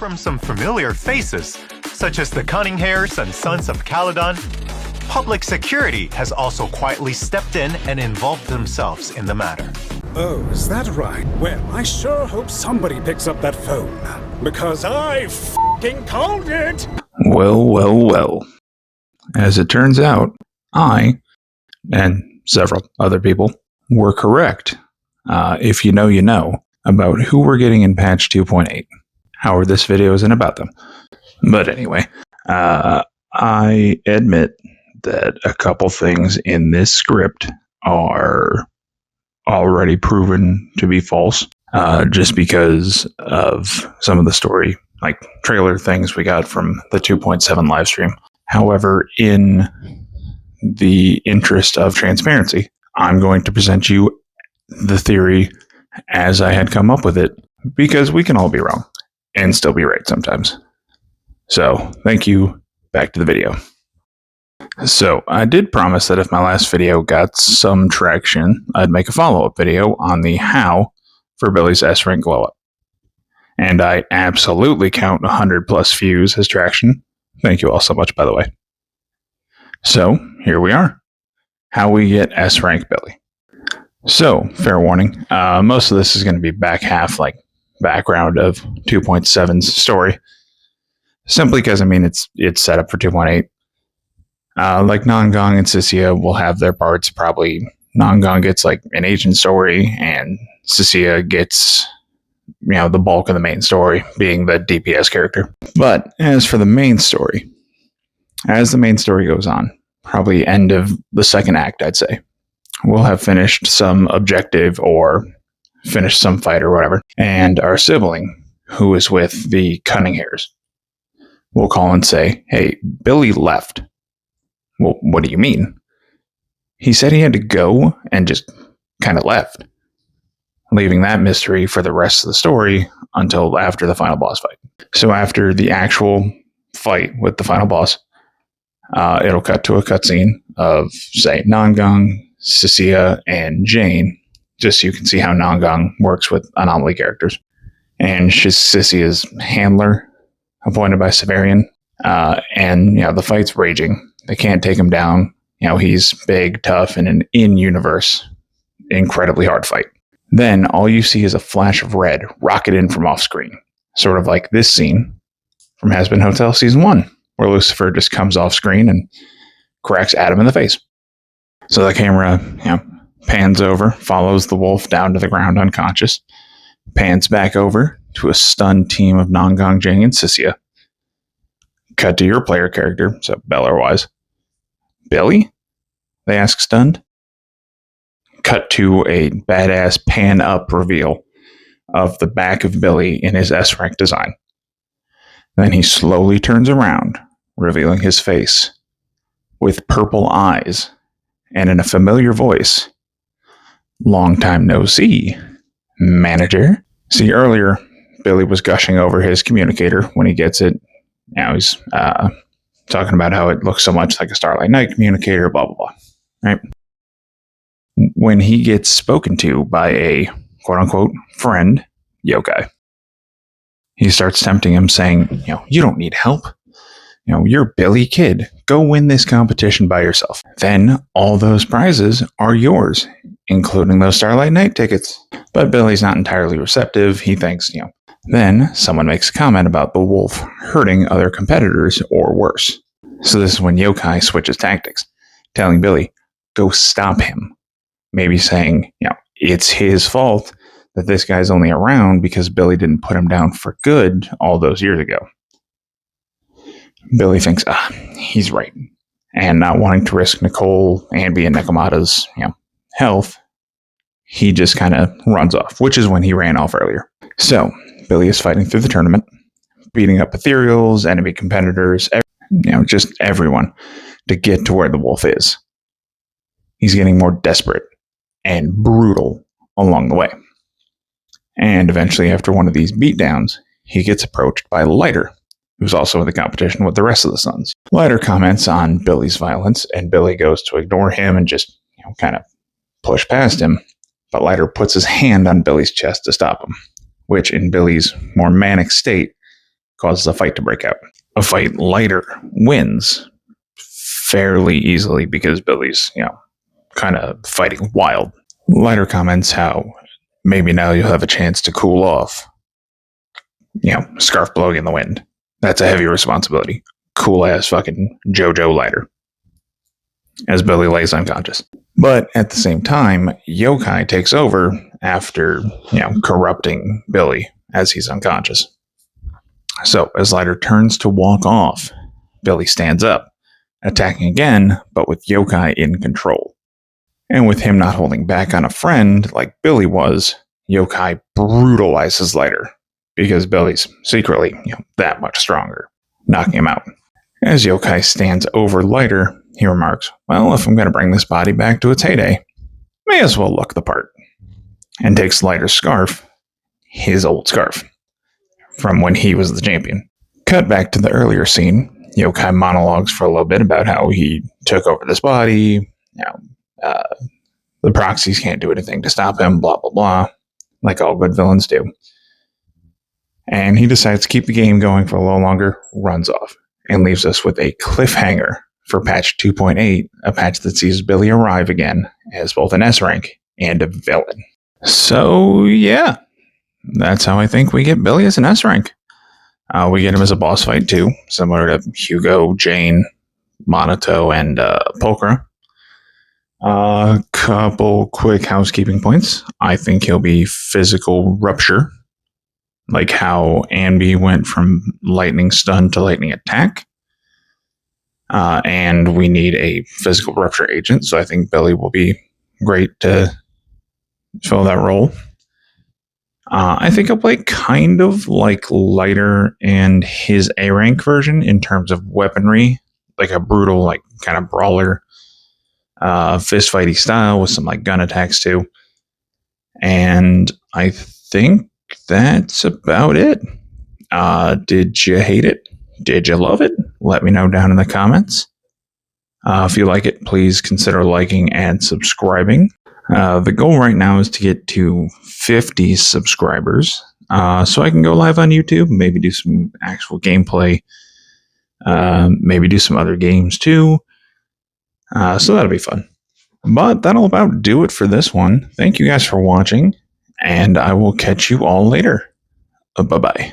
from some familiar faces, such as the Cunninghairs and Sons of Caledon, public security has also quietly stepped in and involved themselves in the matter. Oh, is that right? Well, I sure hope somebody picks up that phone, because I f***ing called it! Well. As it turns out, I, and several other people, were correct. If you know, you know, about who we're getting in patch 2.8. However, this video isn't about them. But anyway, I admit that a couple things in this script are already proven to be false, just because of some of the story, like trailer things we got from the 2.7 live stream. However, in the interest of transparency, I'm going to present you the theory as I had come up with it, because we can all be wrong and still be right sometimes. So, thank you. Back to the video. So, I did promise that if my last video got some traction, I'd make a follow-up video on the how for Billy's S-rank glow-up. And I absolutely count 100 plus views as traction. Thank you all so much, by the way. So, here we are. How we get S-rank Billy. So, fair warning, most of this is going to be back half, like, background of 2.7's story. Simply because, I mean, it's set up for 2.8. Like Nongong and Sisia will have their parts. Probably Nongong gets like an agent story, and Sisia gets, you know, the bulk of the main story, being the DPS character. But as for the main story, as the main story goes on, probably end of the second act, I'd say, we'll have finished some objective or finished some fight or whatever, and our sibling, who is with the Cunninghairs, will call and say, "Hey, Billy left." Well, what do you mean? He said he had to go and just kind of left, leaving that mystery for the rest of the story until after the final boss fight. So after the actual fight with the final boss, it'll cut to a cutscene of, say, Nongong, Sisia, and Jane, just so you can see how Nongong works with anomaly characters. And she's Sisia's handler, appointed by Severian. And, you know, the fight's raging. They can't take him down. You know, he's big, tough, and an in-universe, incredibly hard fight. Then all you see is a flash of red rocket in from off-screen. Sort of like this scene from Has Been Hotel Season 1, where Lucifer just comes off-screen and cracks Adam in the face. So the camera, you know, pans over, follows the wolf down to the ground unconscious, pans back over to a stunned team of Nongong, Jane, and Sisia. Cut to your player character, so Beller-wise. "Billy?" they ask, stunned. Cut to a badass pan-up reveal of the back of Billy in his S-rank design. Then he slowly turns around, revealing his face, with purple eyes, and in a familiar voice, "Long time no see, manager." See, earlier, Billy was gushing over his communicator when he gets it. Now he's talking about how it looks so much like a Starlight Knight communicator, blah, blah, blah. Right? When he gets spoken to by a quote-unquote friend, yokai, he starts tempting him, saying, you know, "You don't need help. You know, you're Billy Kid. Go win this competition by yourself. Then all those prizes are yours, including those Starlight Knight tickets." But Billy's not entirely receptive. He thinks, you know. Then someone makes a comment about the wolf hurting other competitors or worse. So this is when Yokai switches tactics, telling Billy, go stop him. Maybe saying, you know, it's his fault that this guy's only around because Billy didn't put him down for good all those years ago. Billy thinks, he's right. And not wanting to risk Nicole, Anby, and Nekomata's, you know, health, he just kind of runs off, which is when he ran off earlier. So Billy is fighting through the tournament, beating up ethereals, enemy competitors, you know, just everyone to get to where the wolf is. He's getting more desperate and brutal along the way. And eventually, after one of these beatdowns, he gets approached by Lighter, who's also in the competition with the rest of the Sons. Lighter comments on Billy's violence, and Billy goes to ignore him and just, you know, kind of push past him. But Lighter puts his hand on Billy's chest to stop him, which in Billy's more manic state causes a fight to break out. A fight Lighter wins fairly easily because Billy's, kind of fighting wild. Lighter comments how maybe now you'll have a chance to cool off. Scarf blowing in the wind. That's a heavy responsibility. Cool ass fucking JoJo Lighter. As Billy lays unconscious. But at the same time, Yokai takes over after, corrupting Billy as he's unconscious. So as Lighter turns to walk off, Billy stands up, attacking again, but with Yokai in control. And with him not holding back on a friend like Billy was, Yokai brutalizes Lighter because Billy's secretly, that much stronger, knocking him out. As Yokai stands over Lighter, he remarks, well, if I'm going to bring this body back to its heyday, may as well look the part. And takes Lighter's scarf, his old scarf, from when he was the champion. Cut back to the earlier scene. Yokai monologues for a little bit about how he took over this body, the proxies can't do anything to stop him, blah, blah, blah, like all good villains do. And he decides to keep the game going for a little longer, runs off, and leaves us with a cliffhanger for patch 2.8, a patch that sees Billy arrive again as both an S rank and a villain. So, yeah, that's how I think we get Billy as an S rank. We get him as a boss fight, too, similar to Hugo, Jane, Monato, and Pulchra. A couple quick housekeeping points. I think he'll be physical rupture, like how Anby went from lightning stun to lightning attack. And we need a physical rupture agent, so I think Billy will be great to fill that role. I think he'll play kind of like Lighter and his A rank version in terms of weaponry, like a brutal, like kind of brawler, fist fighty style with some like gun attacks too. And I think that's about it. Did you hate it? Did you love it? Let me know down in the comments. If you like it, please consider liking and subscribing. The goal right now is to get to 50 subscribers, so I can go live on YouTube, maybe do some actual gameplay, maybe do some other games too. So that'll be fun. But that'll about do it for this one. Thank you guys for watching, and I will catch you all later. Bye-bye.